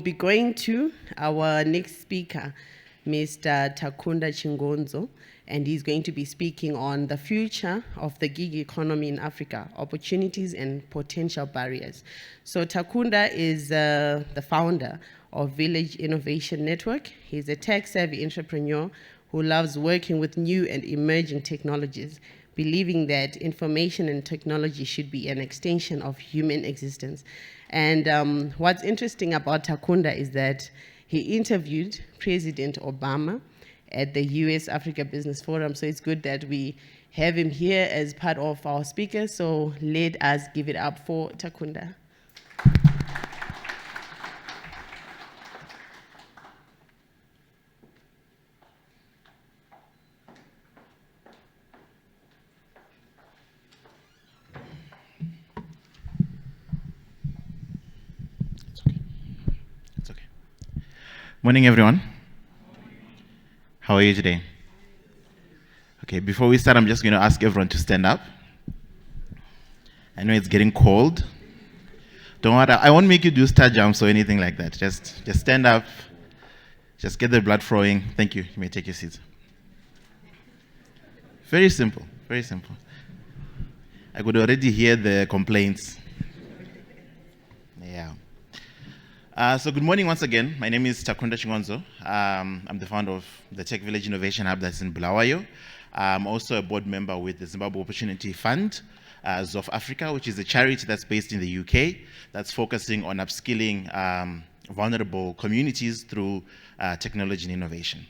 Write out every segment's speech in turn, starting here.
be going to our next speaker, Mr. Takunda Chingonzoh, and he's going to be speaking on the future of the gig economy in Africa, opportunities and potential barriers. So Takunda is the founder of Village Innovation Network. He's a tech-savvy entrepreneur who loves working with new and emerging technologies, believing that information and technology should be an extension of human existence. And what's interesting about Takunda is that he interviewed President Obama at the US Africa Business Forum. So it's good that we have him here as part of our speakers. So let us give it up for Takunda. Morning, everyone. How are you today? Okay, before we start, I'm just going to ask everyone to stand up. I know it's getting cold. Don't worry, I won't make you do star jumps or anything like that. Just stand up. Just get the blood flowing. Thank you. You may take your seats. Very simple, very simple. I could already hear the complaints. Yeah. So good morning once again. My name is Takunda Chingonzoh. I'm the founder of the Tech Village Innovation Hub that's in Bulawayo. I'm also a board member with the Zimbabwe Opportunity Fund of Africa, which is a charity that's based in the UK that's focusing on upskilling vulnerable communities through technology and innovation.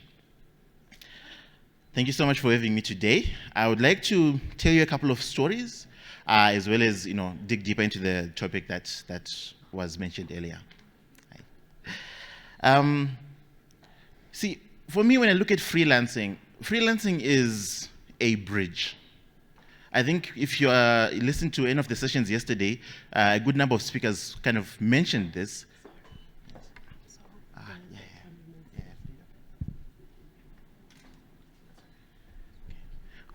Thank you so much for having me today. I would like to tell you a couple of stories, as well as dig deeper into the topic that was mentioned earlier. See, for me, when I look at freelancing is a bridge. I think if you listened to any of the sessions yesterday, a good number of speakers kind of mentioned this.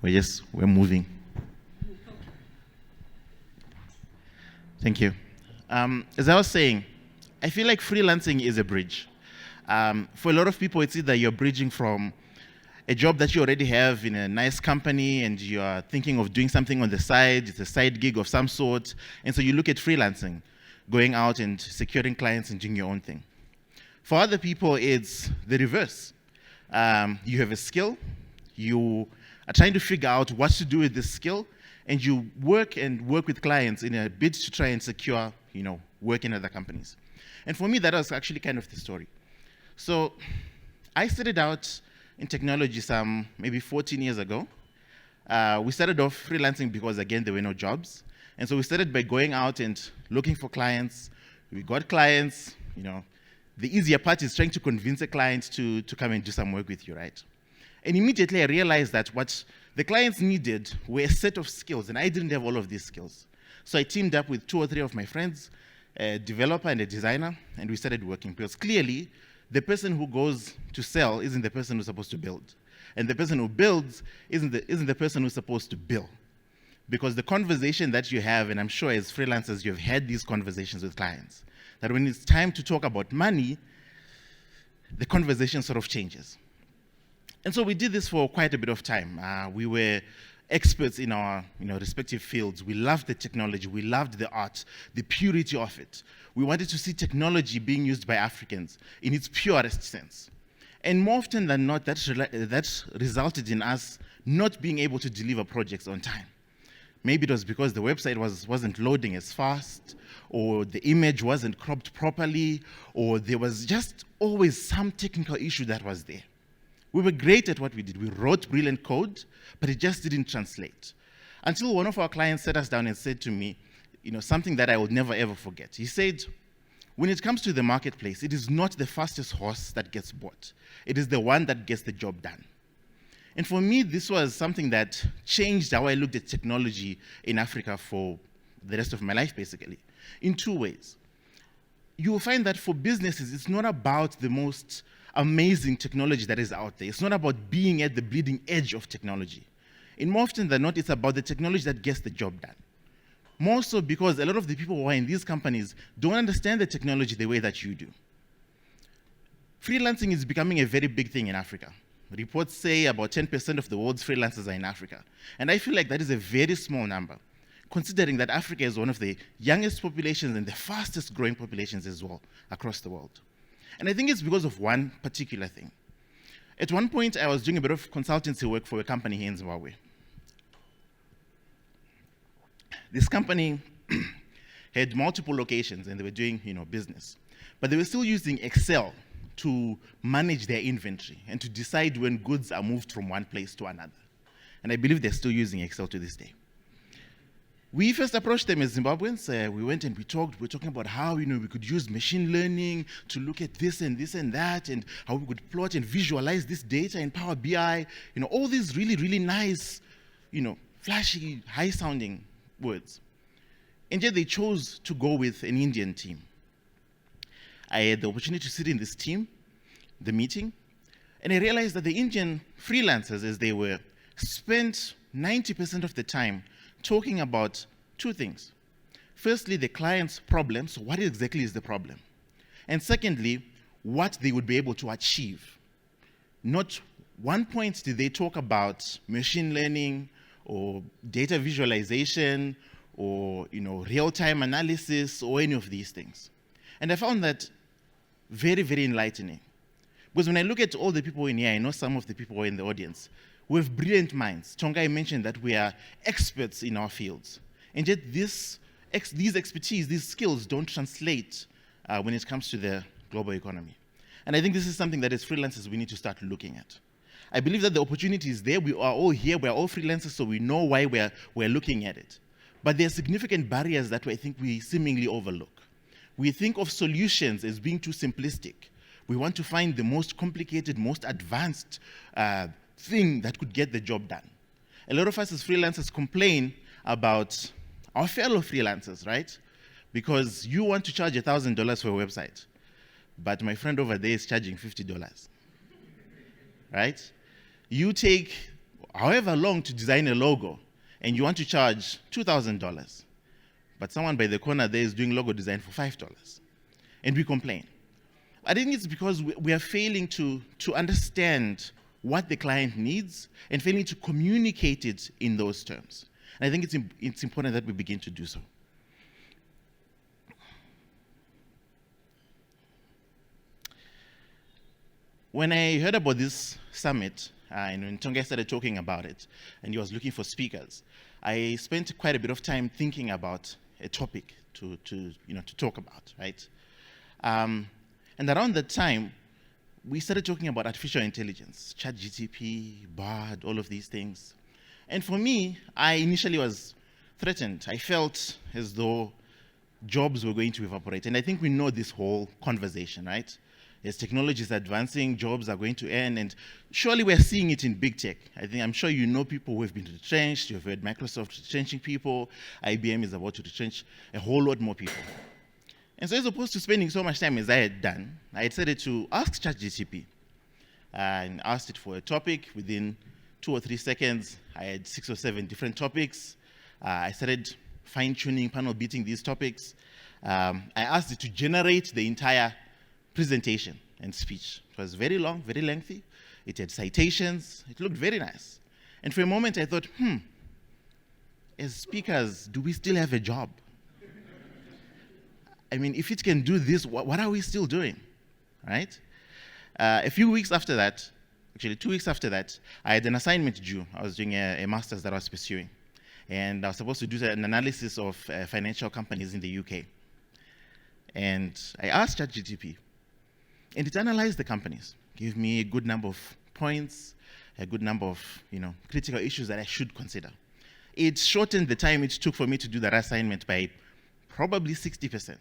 We're moving. Thank you. As I was saying, I feel like freelancing is a bridge. For a lot of people, it's either you're bridging from a job that you already have in a nice company and you're thinking of doing something on the side, it's a side gig of some sort, and so you look at freelancing, going out and securing clients and doing your own thing. For other people, it's the reverse. You have a skill, you are trying to figure out what to do with this skill, and you work with clients in a bid to try and secure, work in other companies. And for me, that was actually kind of the story. So I started out in technology some maybe 14 years ago. We started off freelancing because, again, there were no jobs. And so we started by going out and looking for clients. We got clients. The easier part is trying to convince a client to come and do some work with you, right? And immediately I realized that what the clients needed were a set of skills, and I didn't have all of these skills. So I teamed up with 2 or 3 of my friends, a developer and a designer, and we started working, because clearly the person who goes to sell isn't the person who's supposed to build. And the person who builds isn't the person who's supposed to bill. Because the conversation that you have, and I'm sure as freelancers you've had these conversations with clients, that when it's time to talk about money, the conversation sort of changes. And so we did this for quite a bit of time. We were experts in our respective fields. We loved the technology. We loved the art, the purity of it. We wanted to see technology being used by Africans in its purest sense. And more often than not, that resulted in us not being able to deliver projects on time. Maybe it was because the website wasn't loading as fast, or the image wasn't cropped properly, or there was just always some technical issue that was there. We were great at what we did. We wrote brilliant code, but it just didn't translate. Until one of our clients sat us down and said to me, something that I would never ever forget. He said, when it comes to the marketplace, it is not the fastest horse that gets bought. It is the one that gets the job done. And for me, this was something that changed how I looked at technology in Africa for the rest of my life, basically, in 2 ways. You will find that for businesses, it's not about the most amazing technology that is out there. It's not about being at the bleeding edge of technology. And more often than not, it's about the technology that gets the job done. More so because a lot of the people who are in these companies don't understand the technology the way that you do. freelancing is becoming a very big thing in Africa. Reports say about 10% of the world's freelancers are in Africa. And I feel like that is a very small number, considering that Africa is one of the youngest populations and the fastest growing populations as well across the world. And I think it's because of one particular thing. At one point, I was doing a bit of consultancy work for a company here in Zimbabwe. This company had multiple locations and they were doing business. But they were still using Excel to manage their inventory and to decide when goods are moved from one place to another. And I believe they're still using Excel to this day. We first approached them as Zimbabweans. We went and we talked. We were talking about how we could use machine learning to look at this and that, and how we could plot and visualize this data in Power BI. All these really, really nice, flashy, high-sounding words. And yet they chose to go with an Indian team. I had the opportunity to sit in this team, the meeting, and I realized that the Indian freelancers, as they were, spent 90% of the time talking about two things. Firstly, the client's problem, so what exactly is the problem? And secondly, what they would be able to achieve. Not one point did they talk about machine learning or data visualization or real-time analysis or any of these things. And I found that very, very enlightening. Because when I look at all the people in here, I know some of the people in the audience, we have brilliant minds. Tongai mentioned that we are experts in our fields. And yet these expertise, these skills don't translate when it comes to the global economy. And I think this is something that as freelancers we need to start looking at. I believe that the opportunity is there. We are all here. We are all freelancers, so we know why we're looking at it. But there are significant barriers that I think we seemingly overlook. We think of solutions as being too simplistic. We want to find the most complicated, most advanced thing that could get the job done. A lot of us as freelancers complain about our fellow freelancers, right? Because you want to charge $1,000 for a website, but my friend over there is charging $50, right? You take however long to design a logo, and you want to charge $2,000. But someone by the corner there is doing logo design for $5. And we complain. I think it's because we are failing to understand what the client needs and failing to communicate it in those terms. And I think it's important that we begin to do so. When I heard about this summit, and when Tongai started talking about it, and he was looking for speakers, I spent quite a bit of time thinking about a topic to talk about, right? And around that time, we started talking about artificial intelligence, ChatGPT, Bard, all of these things. And for me, I initially was threatened. I felt as though jobs were going to evaporate. And I think we know this whole conversation, right? As technology is advancing, jobs are going to end, and surely we're seeing it in big tech. I'm sure you know people who have been retrenched. You've heard Microsoft retrenching people. IBM is about to retrench a whole lot more people. And so as opposed to spending so much time as I had done, I decided to ask ChatGPT and asked it for a topic. Within 2 or 3 seconds, I had 6 or 7 different topics. I started fine-tuning, panel beating these topics. I asked it to generate the entire presentation and speech. It was very long, very lengthy. It had citations. It looked very nice. And for a moment, I thought, as speakers, do we still have a job? I mean, if it can do this, what are we still doing, right? A few weeks after that, actually 2 weeks after that, I had an assignment due. I was doing a master's that I was pursuing. And I was supposed to do an analysis of financial companies in the UK. And I asked ChatGPT, and it analyzed the companies, gave me a good number of points, a good number of critical issues that I should consider. It shortened the time it took for me to do that assignment by probably 60%.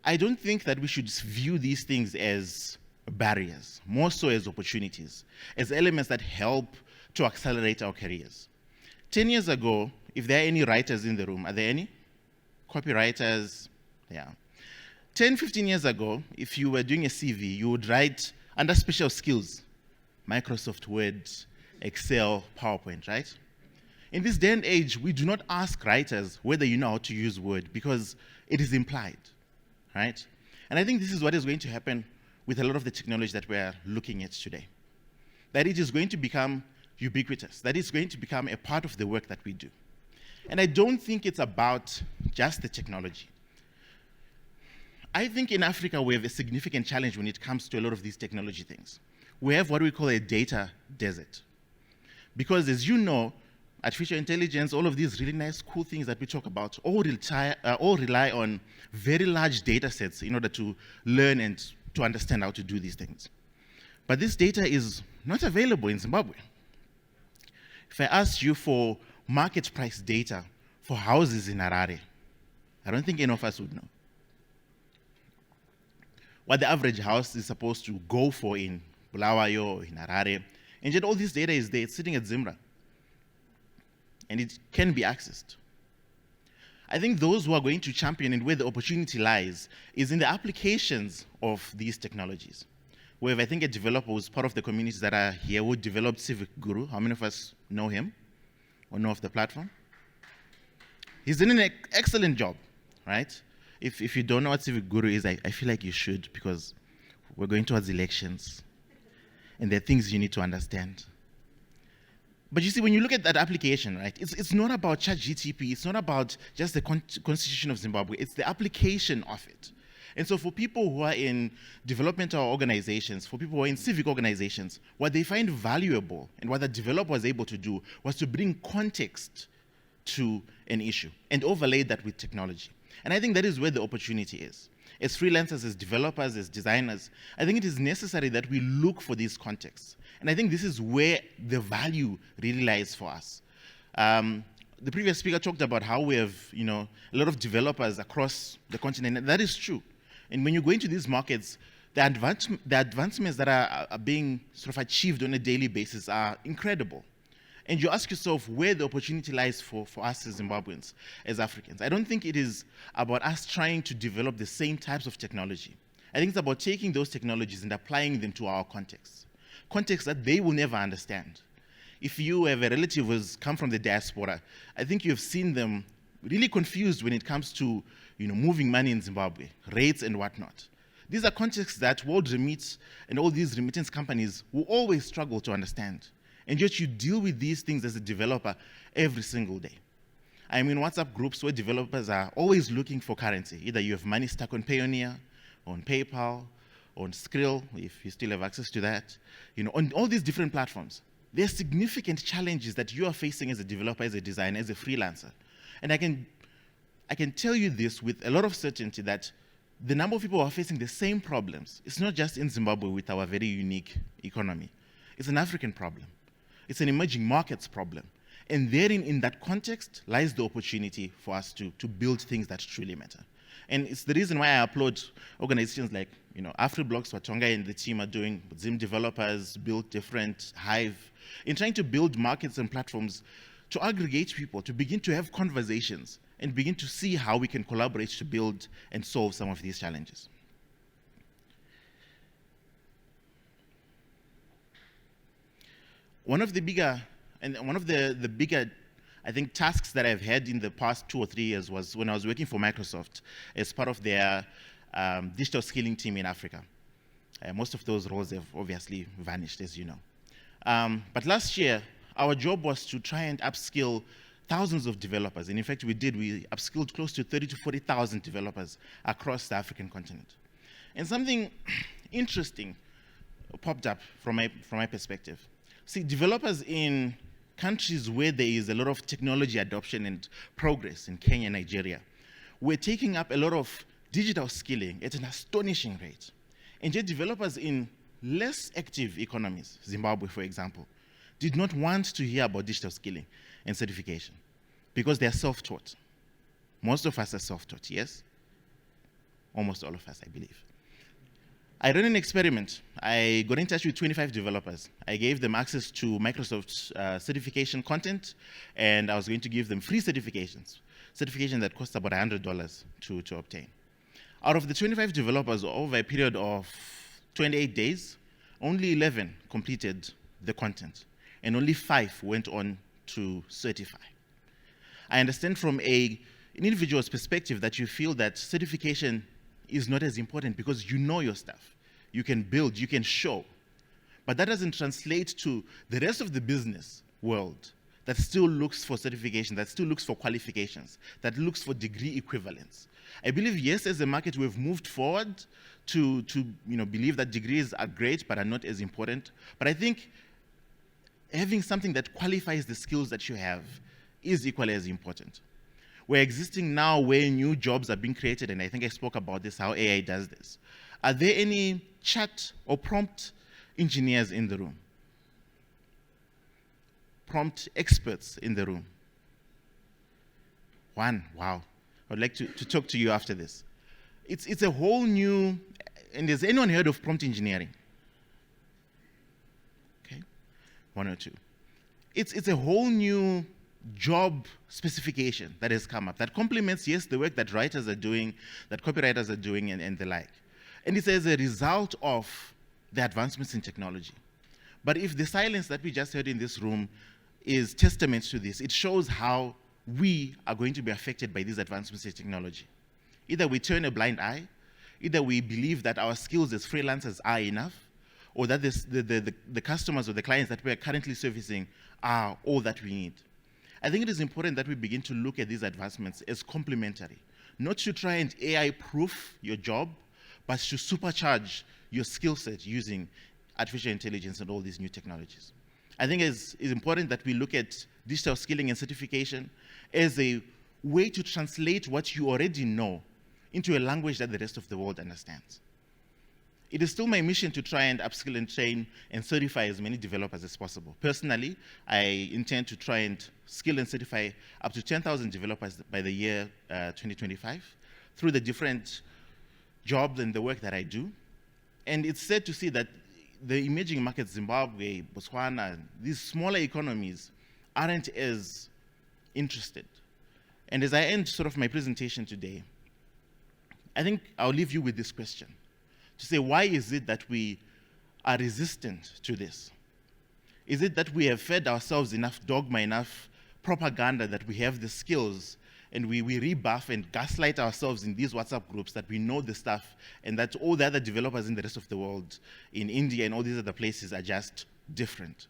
I don't think that we should view these things as barriers, more so as opportunities, as elements that help to accelerate our careers. 10 years ago, if there are any writers in the room, are there any? Copywriters? Yeah. 10, 15 years ago, if you were doing a CV, you would write under special skills, Microsoft Word, Excel, PowerPoint, right? In this day and age, we do not ask writers whether you know how to use Word because it is implied, right? And I think this is what is going to happen with a lot of the technology that we're looking at today. That it is going to become ubiquitous, that it's going to become a part of the work that we do. And I don't think it's about just the technology. I think in Africa we have a significant challenge when it comes to a lot of these technology things. We have what we call a data desert. Because as you know, artificial intelligence, all of these really nice, cool things that we talk about, all rely on very large data sets in order to learn and to understand how to do these things. But this data is not available in Zimbabwe. If I asked you for market price data for houses in Harare, I don't think any of us would know what the average house is supposed to go for in Bulawayo or in Harare. And yet all this data is there, it's sitting at Zimra. And it can be accessed. I think those who are going to champion and where the opportunity lies is in the applications of these technologies. We have, I think, a developer who's part of the communities that are here who developed Civic Guru. How many of us know him or know of the platform? He's done an excellent job, right? If you don't know what Civic Guru is, I feel like you should, because we're going towards elections and there are things you need to understand. But you see, when you look at that application, right, it's not about ChatGTP, it's not about just the Constitution of Zimbabwe, it's the application of it. And so for people who are in developmental organizations, for people who are in civic organizations, what they find valuable and what the developer was able to do was to bring context to an issue and overlay that with technology. And I think that is where the opportunity is. As freelancers, as developers, as designers, I think it is necessary that we look for these contexts. And I think this is where the value really lies for us. The previous speaker talked about how we have, a lot of developers across the continent, and that is true. And when you go into these markets, the advancements that are being sort of achieved on a daily basis are incredible. And you ask yourself where the opportunity lies for us as Zimbabweans, as Africans. I don't think it is about us trying to develop the same types of technology. I think it's about taking those technologies and applying them to our contexts that they will never understand. If you have a relative who's come from the diaspora, I think you've seen them really confused when it comes to moving money in Zimbabwe, rates and whatnot. These are contexts that World Remit and all these remittance companies will always struggle to understand. And yet you deal with these things as a developer every single day. I'm in WhatsApp groups where developers are always looking for currency. Either you have money stuck on Payoneer, on PayPal, on Skrill, if you still have access to that, on all these different platforms. There are significant challenges that you are facing as a developer, as a designer, as a freelancer. And I can tell you this with a lot of certainty that the number of people who are facing the same problems, it's not just in Zimbabwe with our very unique economy. It's an African problem. It's an emerging markets problem. And therein, in that context, lies the opportunity for us to build things that truly matter. And it's the reason why I applaud organizations like, AfriBlocks, what Tonga and the team are doing, Zim developers, Build Different, Hive, in trying to build markets and platforms to aggregate people, to begin to have conversations, and begin to see how we can collaborate to build and solve some of these challenges. One of the bigger, I think, tasks that I've had in the past 2 or 3 years was when I was working for Microsoft as part of their digital skilling team in Africa. Most of those roles have obviously vanished, as you know. But last year, our job was to try and upskill thousands of developers. And in fact, we upskilled close to 30,000 to 40,000 developers across the African continent. And something interesting popped up from my perspective. See, developers in countries where there is a lot of technology adoption and progress, in Kenya and Nigeria, were taking up a lot of digital skilling at an astonishing rate. And yet developers in less active economies, Zimbabwe, for example, did not want to hear about digital skilling and certification because they are self-taught. Most of us are self-taught, yes? Almost all of us, I believe. I ran an experiment. I got in touch with 25 developers. I gave them access to Microsoft's certification content, and I was going to give them free certifications that cost about $100 to obtain. Out of the 25 developers, over a period of 28 days, only 11 completed the content, and only 5 went on to certify. I understand from an individual's perspective that you feel that certification is not as important because you know your stuff. you can build, you can show. But that doesn't translate to the rest of the business world that still looks for certification, that still looks for qualifications, that looks for degree equivalence. I believe, yes, as a market, we've moved forward to believe that degrees are great but are not as important. But I think having something that qualifies the skills that you have is equally as important. We're existing now where new jobs are being created, and I think I spoke about this, how AI does this. Are there any chat or prompt engineers in the room? Prompt experts in the room? One, wow. I would like to talk to you after this. It's a whole new, and has anyone heard of prompt engineering? Okay, one or two. It's a whole new job specification that has come up that complements, yes, the work that writers are doing, that copywriters are doing, and the like. And it's as a result of the advancements in technology. But if the silence that we just heard in this room is testament to this, it shows how we are going to be affected by these advancements in technology. Either we turn a blind eye, either we believe that our skills as freelancers are enough, or that the customers or the clients that we are currently servicing are all that we need. I think it is important that we begin to look at these advancements as complementary, not to try and AI-proof your job, but to supercharge your skill set using artificial intelligence and all these new technologies. I think it's important that we look at digital skilling and certification as a way to translate what you already know into a language that the rest of the world understands. It is still my mission to try and upskill and train and certify as many developers as possible. Personally, I intend to try and skill and certify up to 10,000 developers by the year 2025 through the different jobs and the work that I do. And it's sad to see that the emerging markets, Zimbabwe, Botswana, these smaller economies aren't as interested. And as I end sort of my presentation today, I think I'll leave you with this question. To say, why is it that we are resistant to this? Is it that we have fed ourselves enough dogma, enough propaganda that we have the skills and we rebuff and gaslight ourselves in these WhatsApp groups that we know the stuff and that all the other developers in the rest of the world, in India and all these other places, are just different?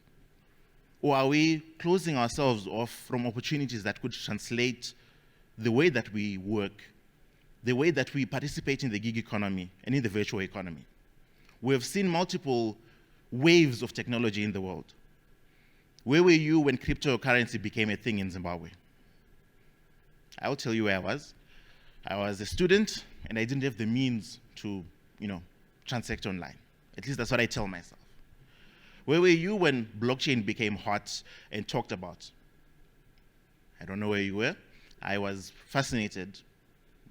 Or are we closing ourselves off from opportunities that could translate the way that we work, the way that we participate in the gig economy and in the virtual economy? We have seen multiple waves of technology in the world. Where were you when cryptocurrency became a thing in Zimbabwe? I'll tell you where I was. I was a student and I didn't have the means to, transact online. At least that's what I tell myself. Where were you when blockchain became hot and talked about? I don't know where you were. I was fascinated.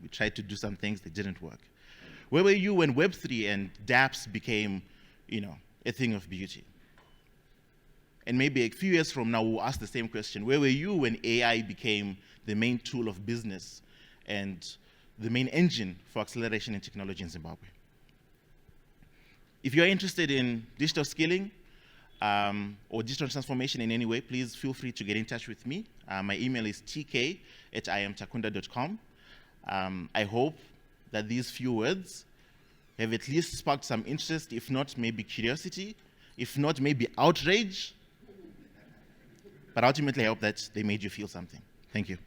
We tried to do some things that didn't work. Where were you when Web3 and dApps became, a thing of beauty? And maybe a few years from now, we'll ask the same question. Where were you when AI became the main tool of business and the main engine for acceleration in technology in Zimbabwe? If you're interested in digital skilling or digital transformation in any way, please feel free to get in touch with me. My email is tk@iamtakunda.com. I hope that these few words have at least sparked some interest, if not maybe curiosity, if not maybe outrage. But ultimately, I hope that they made you feel something. Thank you.